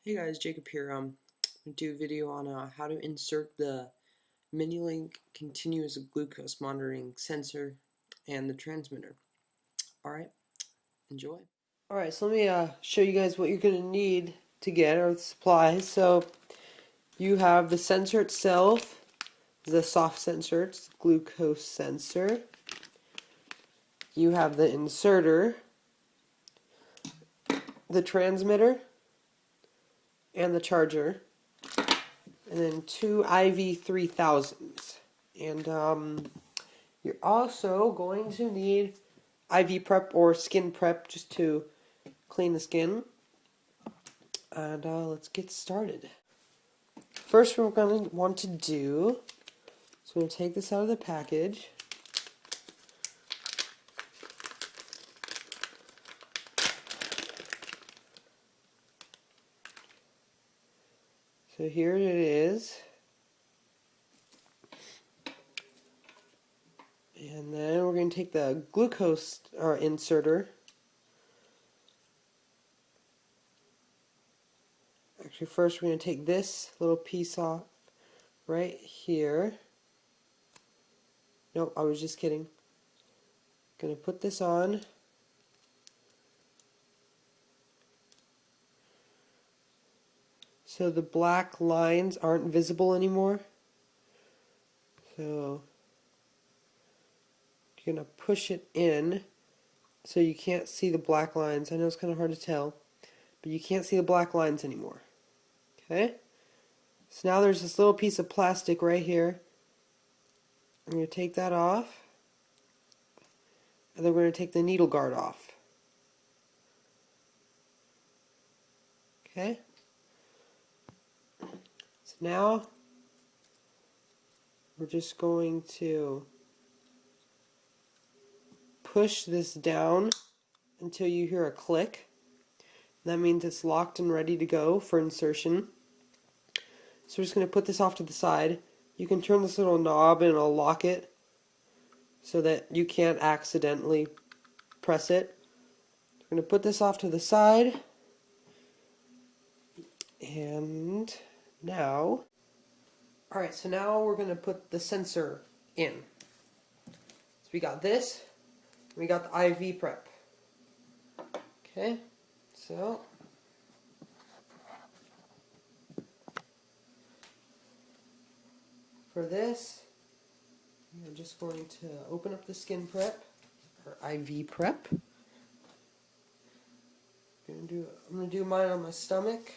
Hey guys, Jacob here. I'm gonna do a video on how to insert the mini-link continuous glucose monitoring sensor and the transmitter. Alright, enjoy. Alright, so let me show you guys what you're going to need to get, or the supplies. So you have the sensor itself, the soft sensor, it's the glucose sensor. You have the inserter, the transmitter, and the charger. And then two IV 3000s. And you're also going to need IV prep or skin prep just to clean the skin. And let's get started. First, what we're going to want to do is we're going to take this out of the package. So here it is. And then we're going to take the glucose inserter. Actually, first we're going to take this little piece off right here. Nope, I was just kidding. Going to put this on. So the black lines aren't visible anymore. So you're going to push it in so you can't see the black lines. I know it's kind of hard to tell, but you can't see the black lines anymore. Okay? So now there's this little piece of plastic right here. I'm going to take that off. And then we're going to take the needle guard off. Okay? So now we're just going to push this down until you hear a click. That means it's locked and ready to go for insertion. So we're just going to put this off to the side. You can turn this little knob and it'll lock it so that you can't accidentally press it. We're going to put this off to the side. And now, alright, so now we're going to put the sensor in. So we got this, we got the IV prep. Okay, so for this, I'm just going to open up the skin prep, or IV prep. I'm going to do mine on my stomach.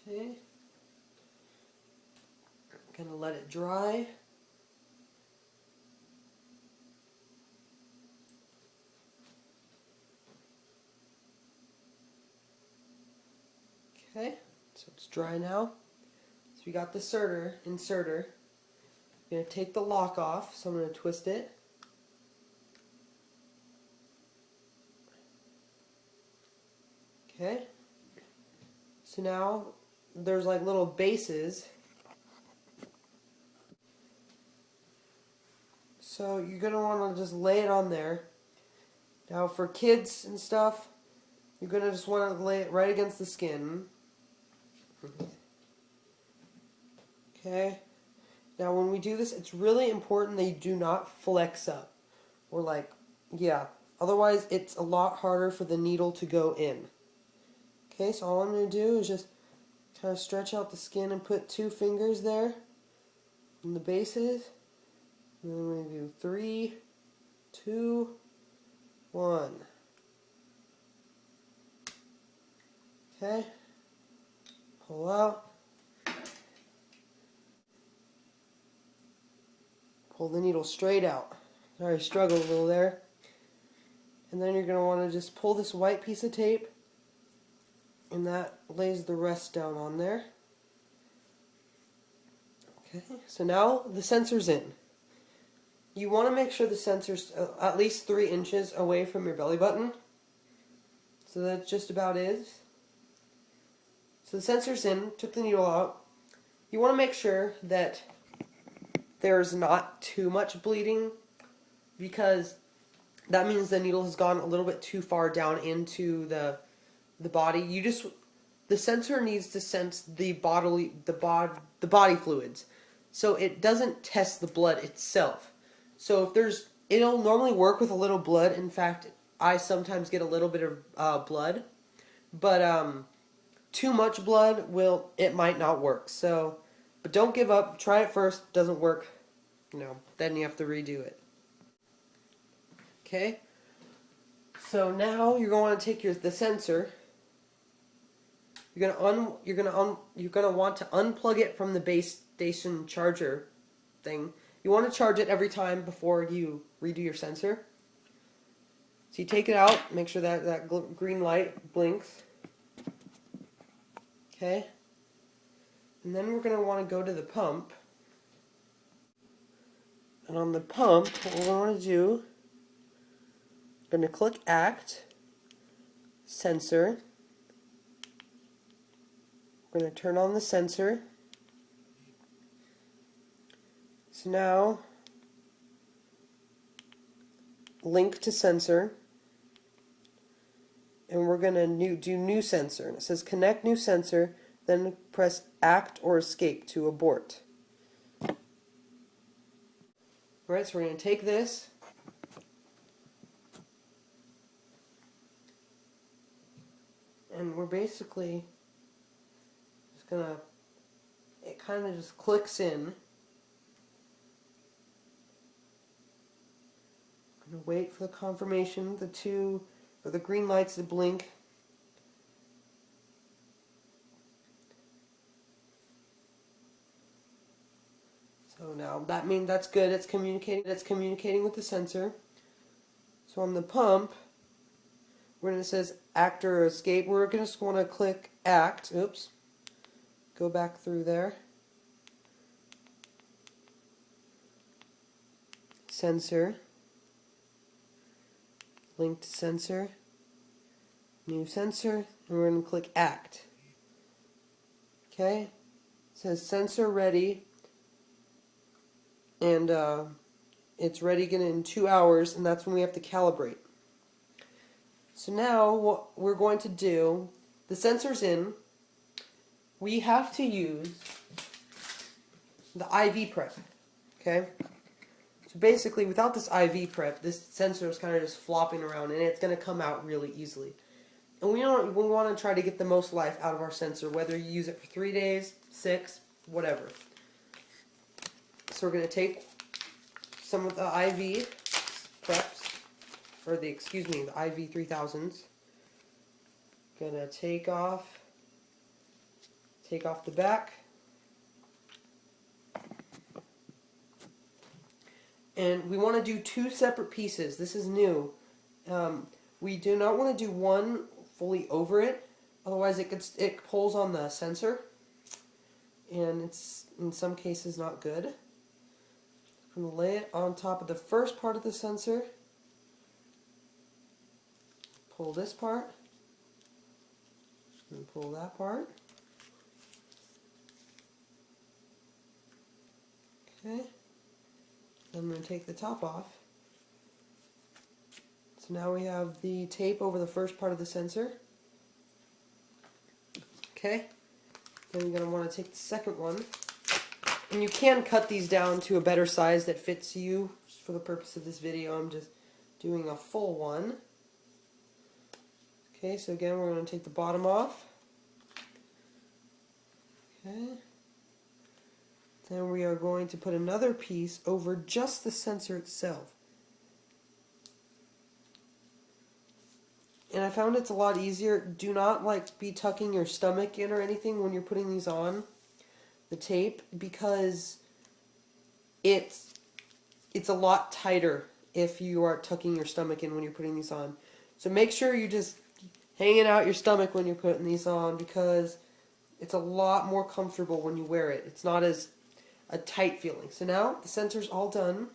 Okay. I'm going to let it dry. Okay, so it's dry now. So we got the inserter. I'm going to take the lock off, so I'm going to twist it. Okay. So now there's like little bases. So you're going to want to just lay it on there. Now for kids and stuff, you're going to just want to lay it right against the skin. Okay. Now when we do this, it's really important that you do not flex up. Or like, yeah. Otherwise it's a lot harder for the needle to go in. Okay, so all I'm going to do is just kind of stretch out the skin and put 2 fingers there in the bases. And then we're going to do 3, 2, 1. Okay. Pull out. Pull the needle straight out. Sorry, I struggled a little there. And then you're going to want to just pull this white piece of tape, and that lays the rest down on there. Okay, so now the sensor's in. You want to make sure the sensor's at least 3 inches away from your belly button. So that just about is. So the sensor's in, took the needle out. You want to make sure that there's not too much bleeding, because that means the needle has gone a little bit too far down into the body. The sensor needs to sense the body fluids, so it doesn't test the blood itself. So it'll normally work with a little blood. In fact, I sometimes get a little bit of blood, but too much blood it might not work. So, but don't give up. Try it first. Doesn't work, then you have to redo it. Okay. So now you're going to take the sensor. You're gonna want to unplug it from the base station charger thing. You want to charge it every time before you redo your sensor. So you take it out, make sure that green light blinks. Okay. And then we're gonna want to go to the pump. And on the pump, what we want to do, we're going to click Act, Sensor. We're going to turn on the sensor. So now, link to sensor. And we're going to do new sensor. And it says connect new sensor, then press Act or Escape to abort. Alright, so we're going to take this. And we're basically just going to, it kind of just clicks in. I'm going to wait for the confirmation, the green lights to blink. So now that's good. It's communicating with the sensor. So on the pump, when it says Act or Escape, we're just want to click Act. Oops. Go back through there. Sensor. Link to sensor. New sensor. And we're going to click Act. Okay. It says sensor ready. And it's ready in 2 hours, and that's when we have to calibrate. So now what we're going to do, the sensor's in, we have to use the IV prep, okay? So basically, without this IV prep, this sensor is kind of just flopping around, and it's going to come out really easily. And we want to try to get the most life out of our sensor, whether you use it for 3 days, 6, whatever. So we're going to take some of the IV preps, or the IV 3000s. Going to take off the back. And we want to do 2 separate pieces. This is new. We do not want to do one fully over it, otherwise it pulls on the sensor, and it's in some cases not good. I'm going to lay it on top of the first part of the sensor. Pull this part. And pull that part. Okay. I'm going to take the top off. So now we have the tape over the first part of the sensor. Okay. Then you're going to want to take the second one. And you can cut these down to a better size that fits you. Just for the purpose of this video, I'm just doing a full one. Okay, so again, we're going to take the bottom off. Okay. Then we are going to put another piece over just the sensor itself. And I found it's a lot easier. Do not be tucking your stomach in or anything when you're putting these on the tape, because it's a lot tighter if you are tucking your stomach in when you're putting these on. So make sure you're just hanging out your stomach when you're putting these on, because it's a lot more comfortable when you wear it. It's not as a tight feeling. So now the sensor's all done.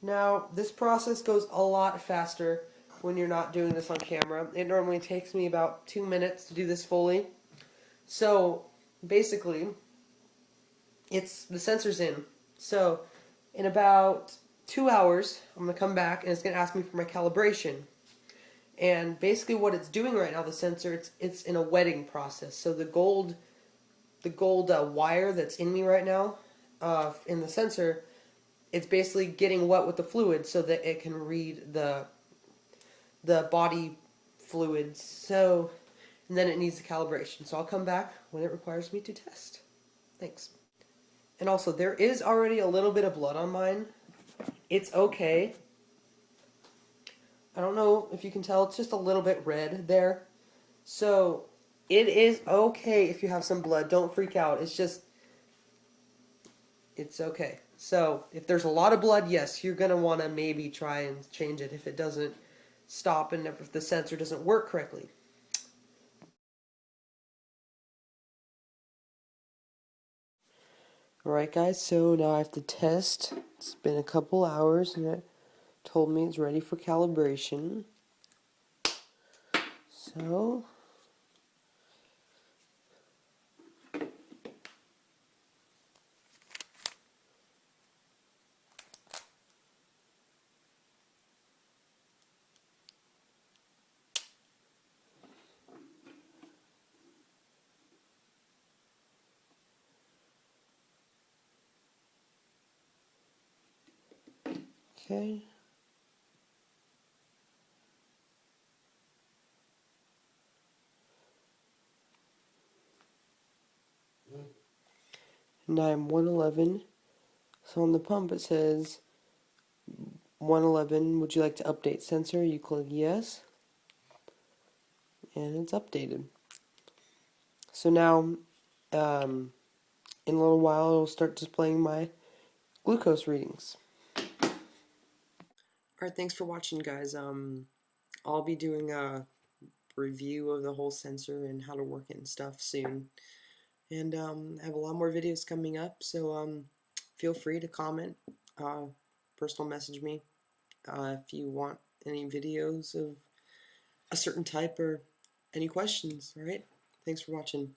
Now this process goes a lot faster when you're not doing this on camera. It normally takes me about 2 minutes to do this fully. So basically, the sensor's in. So in about 2 hours, I'm going to come back and it's going to ask me for my calibration. And basically what it's doing right now, the sensor, it's in a wetting process. So the gold wire that's in me right now, in the sensor, it's basically getting wet with the fluid so that it can read the body fluids. So, and then it needs the calibration. So I'll come back when it requires me to test. Thanks. And also, there is already a little bit of blood on mine. It's okay. I don't know if you can tell, it's just a little bit red there. So, it is okay if you have some blood. Don't freak out. It's okay. So, if there's a lot of blood, yes, you're going to want to maybe try and change it if it doesn't stop and if the sensor doesn't work correctly. Alright guys, so now I have to test. It's been a couple hours and it told me it's ready for calibration. So, okay. Now I'm 111. So on the pump it says 111, would you like to update sensor? You click yes. And it's updated. So now, in a little while, it'll start displaying my glucose readings. Alright, thanks for watching, guys. I'll be doing a review of the whole sensor and how to work it and stuff soon. And I have a lot more videos coming up, so feel free to comment, personal message me if you want any videos of a certain type or any questions. Alright, thanks for watching.